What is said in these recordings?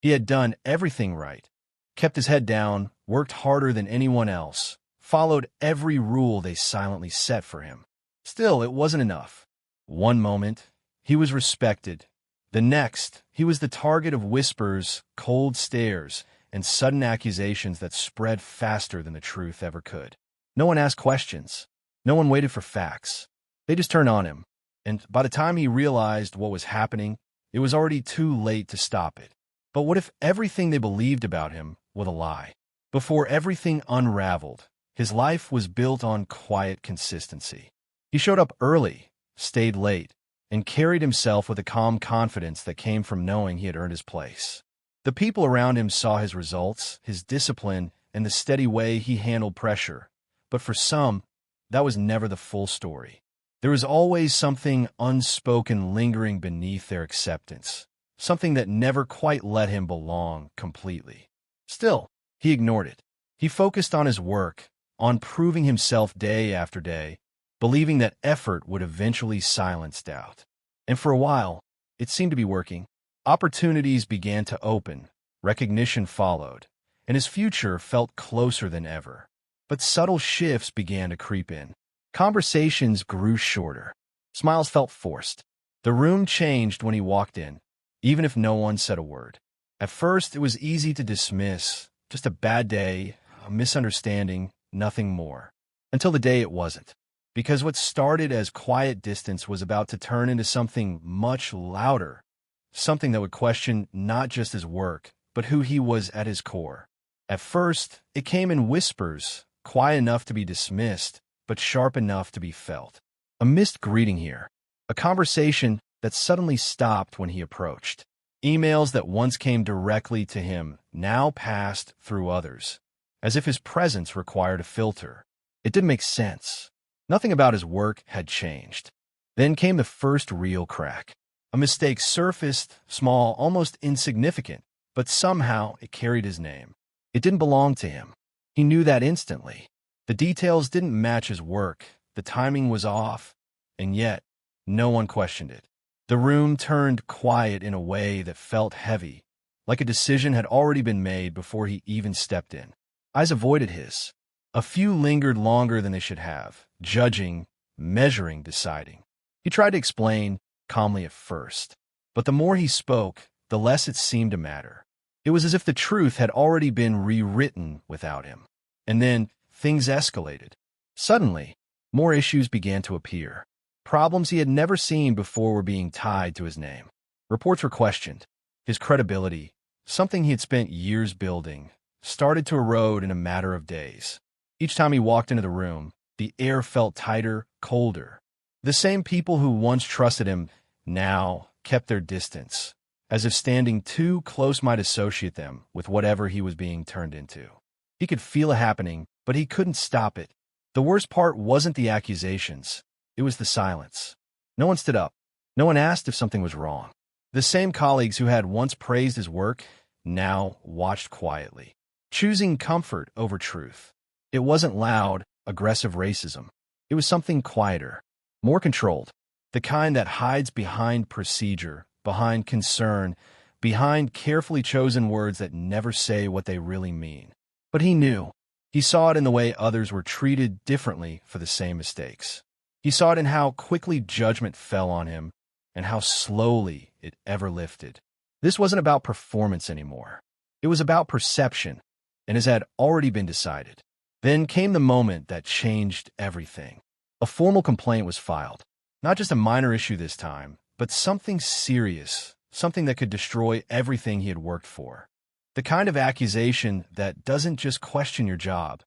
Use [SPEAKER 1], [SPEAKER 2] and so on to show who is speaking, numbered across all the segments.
[SPEAKER 1] He had done everything right, kept his head down, worked harder than anyone else, followed every rule they silently set for him. Still, it wasn't enough. One moment, he was respected. The next, he was the target of whispers, cold stares, and sudden accusations that spread faster than the truth ever could. No one asked questions. No one waited for facts. They just turned on him. And by the time he realized what was happening, it was already too late to stop it. But what if everything they believed about him was a lie? Before everything unraveled, his life was built on quiet consistency. He showed up early, stayed late, and carried himself with a calm confidence that came from knowing he had earned his place. The people around him saw his results, his discipline, and the steady way he handled pressure. But for some, that was never the full story. There was always something unspoken lingering beneath their acceptance, something that never quite let him belong completely. Still, he ignored it. He focused on his work, on proving himself day after day, believing that effort would eventually silence doubt. And for a while, it seemed to be working. Opportunities began to open, recognition followed, and his future felt closer than ever. But subtle shifts began to creep in. Conversations grew shorter. Smiles felt forced. The room changed when he walked in, even if no one said a word. At first, it was easy to dismiss, just a bad day, a misunderstanding, nothing more. Until the day it wasn't. Because what started as quiet distance was about to turn into something much louder, something that would question not just his work, but who he was at his core. At first, it came in whispers, quiet enough to be dismissed, but sharp enough to be felt. A missed greeting here, a conversation that suddenly stopped when he approached. Emails that once came directly to him now passed through others, as if his presence required a filter. It didn't make sense. Nothing about his work had changed. Then came the first real crack. A mistake surfaced, small, almost insignificant, but somehow it carried his name. It didn't belong to him. He knew that instantly. The details didn't match his work, the timing was off, and yet no one questioned it. The room turned quiet in a way that felt heavy, like a decision had already been made before he even stepped in. Eyes avoided his. A few lingered longer than they should have, judging, measuring, deciding. He tried to explain, calmly at first, but the more he spoke, the less it seemed to matter. It was as if the truth had already been rewritten without him. And then things escalated. Suddenly, more issues began to appear. Problems he had never seen before were being tied to his name. Reports were questioned. His credibility, something he had spent years building, started to erode in a matter of days. Each time he walked into the room, the air felt tighter, colder. The same people who once trusted him now kept their distance, as if standing too close might associate them with whatever he was being turned into. He could feel it happening, but he couldn't stop it. The worst part wasn't the accusations. It was the silence. No one stood up. No one asked if something was wrong. The same colleagues who had once praised his work now watched quietly, choosing comfort over truth. It wasn't loud, aggressive racism. It was something quieter, more controlled, the kind that hides behind procedure, behind concern, behind carefully chosen words that never say what they really mean. But he knew. He saw it in the way others were treated differently for the same mistakes. He saw it in how quickly judgment fell on him and how slowly it ever lifted. This wasn't about performance anymore. It was about perception, and as had already been decided. Then came the moment that changed everything. A formal complaint was filed. Not just a minor issue this time, but something serious, something that could destroy everything he had worked for. The kind of accusation that doesn't just question your job,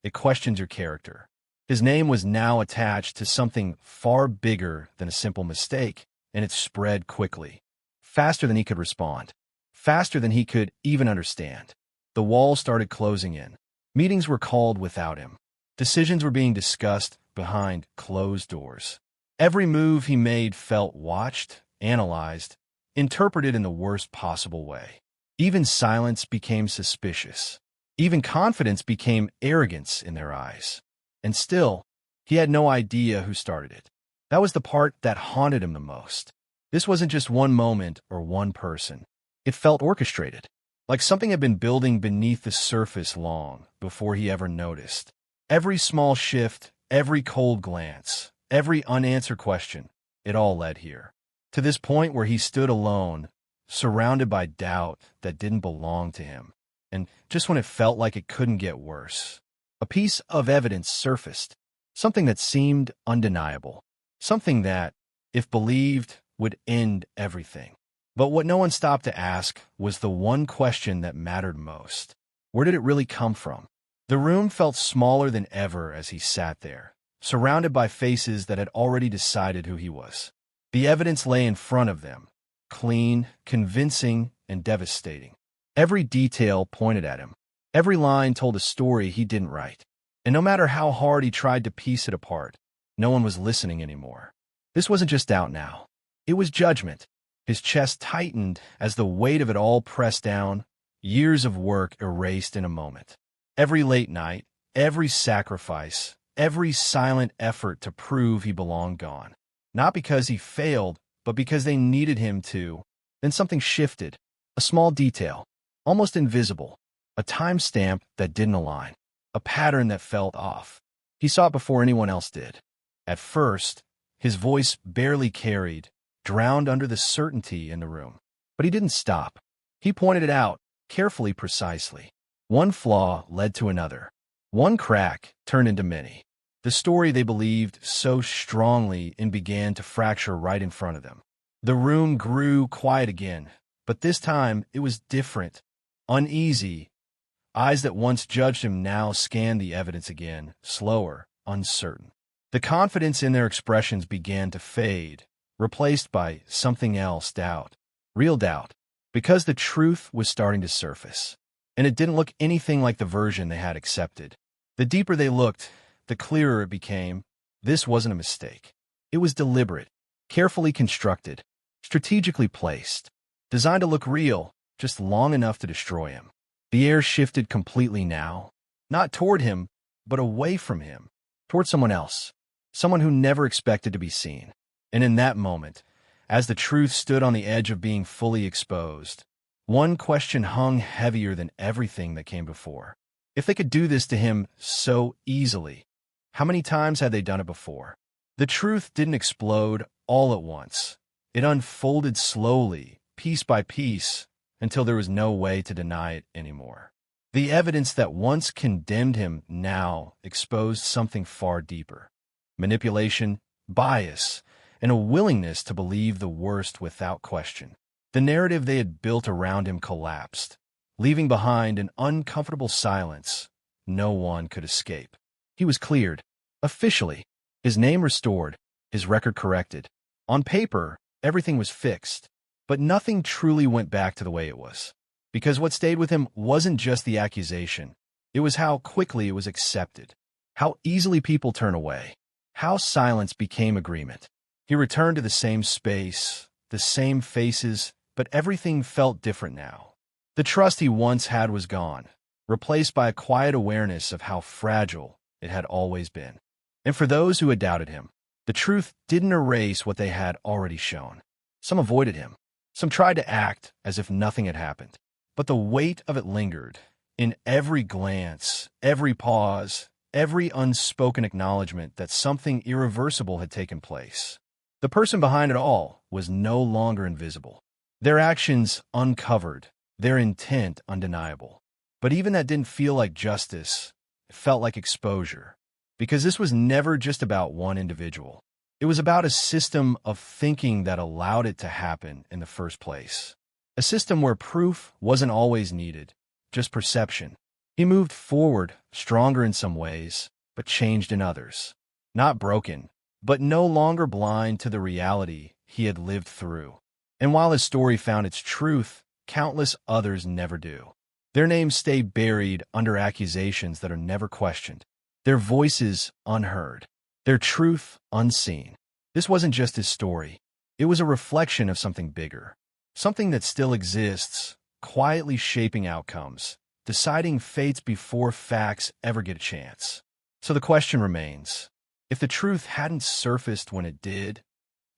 [SPEAKER 1] it questions your character. His name was now attached to something far bigger than a simple mistake, and it spread quickly, faster than he could respond, faster than he could even understand. The walls started closing in. Meetings were called without him. Decisions were being discussed behind closed doors. Every move he made felt watched, analyzed, interpreted in the worst possible way. Even silence became suspicious. Even confidence became arrogance in their eyes. And still, he had no idea who started it. That was the part that haunted him the most. This wasn't just one moment or one person. It felt orchestrated. like something had been building beneath the surface long before he ever noticed. Every small shift, every cold glance, every unanswered question, it all led here. To this point where he stood alone, surrounded by doubt that didn't belong to him. And just when it felt like it couldn't get worse, a piece of evidence surfaced, something that seemed undeniable, something that, if believed, would end everything. But what no one stopped to ask was the one question that mattered most. Where did it really come from? The room felt smaller than ever as he sat there, surrounded by faces that had already decided who he was. The evidence lay in front of them, clean, convincing, and devastating. Every detail pointed at him. Every line told a story he didn't write. And no matter how hard he tried to piece it apart, no one was listening anymore. This wasn't just doubt now. It was judgment. His chest tightened as the weight of it all pressed down, years of work erased in a moment. Every late night, every sacrifice, every silent effort to prove he belonged gone. Not because he failed, but because they needed him to. Then something shifted. A small detail, almost invisible. A timestamp that didn't align. A pattern that felt off. He saw it before anyone else did. At first, his voice barely carried, drowned under the certainty in the room. But he didn't stop. He pointed it out, carefully, precisely. One flaw led to another. One crack turned into many. The story they believed so strongly in began to fracture right in front of them. The room grew quiet again, but this time it was different, uneasy. Eyes that once judged him now scanned the evidence again, slower, uncertain. The confidence in their expressions began to fade, replaced by something else, doubt. Real doubt. Because the truth was starting to surface. And it didn't look anything like the version they had accepted. The deeper they looked, the clearer it became. This wasn't a mistake. It was deliberate, carefully constructed, strategically placed, designed to look real, just long enough to destroy him. The air shifted completely now, not toward him, but away from him, toward someone else, someone who never expected to be seen. And in that moment, as the truth stood on the edge of being fully exposed, one question hung heavier than everything that came before. If they could do this to him so easily, how many times had they done it before? The truth didn't explode all at once. It unfolded slowly, piece by piece, until there was no way to deny it anymore. The evidence that once condemned him now exposed something far deeper. Manipulation, bias, and a willingness to believe the worst without question. The narrative they had built around him collapsed, leaving behind an uncomfortable silence no one could escape. He was cleared, officially, his name restored, his record corrected. On paper, everything was fixed, but nothing truly went back to the way it was. Because what stayed with him wasn't just the accusation, it was how quickly it was accepted, how easily people turn away, how silence became agreement. He returned to the same space, the same faces, but everything felt different now. The trust he once had was gone, replaced by a quiet awareness of how fragile it had always been. And for those who had doubted him, the truth didn't erase what they had already shown. Some avoided him. Some tried to act as if nothing had happened. But the weight of it lingered. In every glance, every pause, every unspoken acknowledgement that something irreversible had taken place. The person behind it all was no longer invisible. Their actions uncovered, their intent undeniable. But even that didn't feel like justice. It felt like exposure. Because this was never just about one individual. It was about a system of thinking that allowed it to happen in the first place. A system where proof wasn't always needed, just perception. He moved forward, stronger in some ways, but changed in others. Not broken, but no longer blind to the reality he had lived through. And while his story found its truth, countless others never do. Their names stay buried under accusations that are never questioned, their voices unheard, their truth unseen. This wasn't just his story. It was a reflection of something bigger, something that still exists, quietly shaping outcomes, deciding fates before facts ever get a chance. So the question remains, if the truth hadn't surfaced when it did,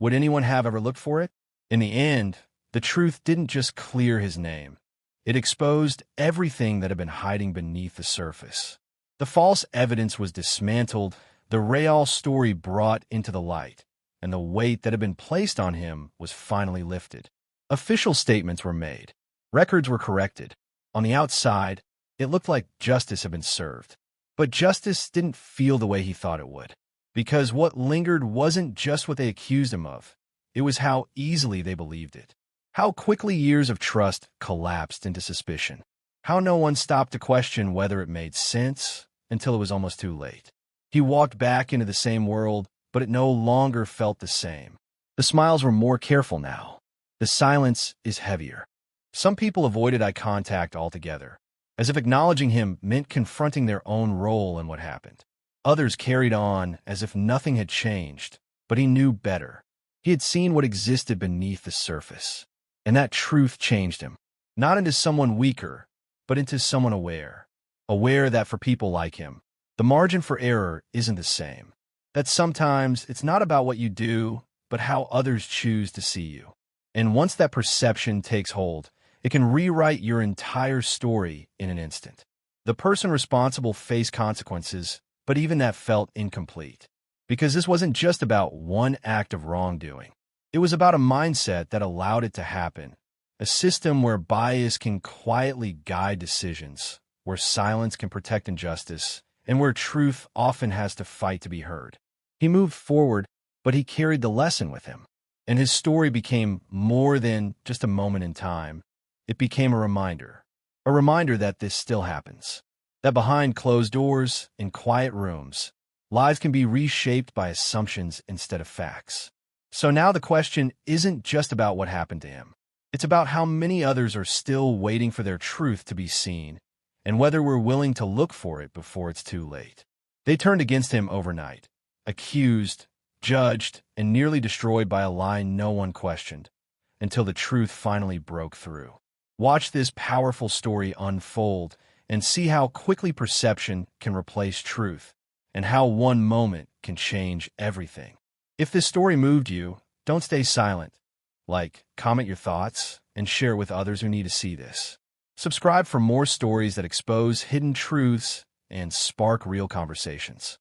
[SPEAKER 1] would anyone have ever looked for it? In the end, the truth didn't just clear his name. It exposed everything that had been hiding beneath the surface. The false evidence was dismantled, the real story brought into the light, and the weight that had been placed on him was finally lifted. Official statements were made. Records were corrected. On the outside, it looked like justice had been served. But justice didn't feel the way he thought it would. Because what lingered wasn't just what they accused him of. It was how easily they believed it. How quickly years of trust collapsed into suspicion. How no one stopped to question whether it made sense until it was almost too late. He walked back into the same world, but it no longer felt the same. The smiles were more careful now. The silence is heavier. Some people avoided eye contact altogether, as if acknowledging him meant confronting their own role in what happened. Others carried on as if nothing had changed, but he knew better. He had seen what existed beneath the surface, and that truth changed him, not into someone weaker, but into someone aware. Aware that for people like him, the margin for error isn't the same. That sometimes it's not about what you do, but how others choose to see you. And once that perception takes hold, it can rewrite your entire story in an instant. The person responsible faced consequences, but even that felt incomplete. Because this wasn't just about one act of wrongdoing. It was about a mindset that allowed it to happen. A system where bias can quietly guide decisions, where silence can protect injustice, and where truth often has to fight to be heard. He moved forward, but he carried the lesson with him. And his story became more than just a moment in time. It became a reminder that this still happens. That behind closed doors, in quiet rooms, lives can be reshaped by assumptions instead of facts. So now the question isn't just about what happened to him. It's about how many others are still waiting for their truth to be seen, and whether we're willing to look for it before it's too late. They turned against him overnight, accused, judged, and nearly destroyed by a lie no one questioned, until the truth finally broke through. Watch this powerful story unfold and see how quickly perception can replace truth, and how one moment can change everything. If this story moved you, don't stay silent. Comment your thoughts, and share it with others who need to see this. Subscribe for more stories that expose hidden truths and spark real conversations.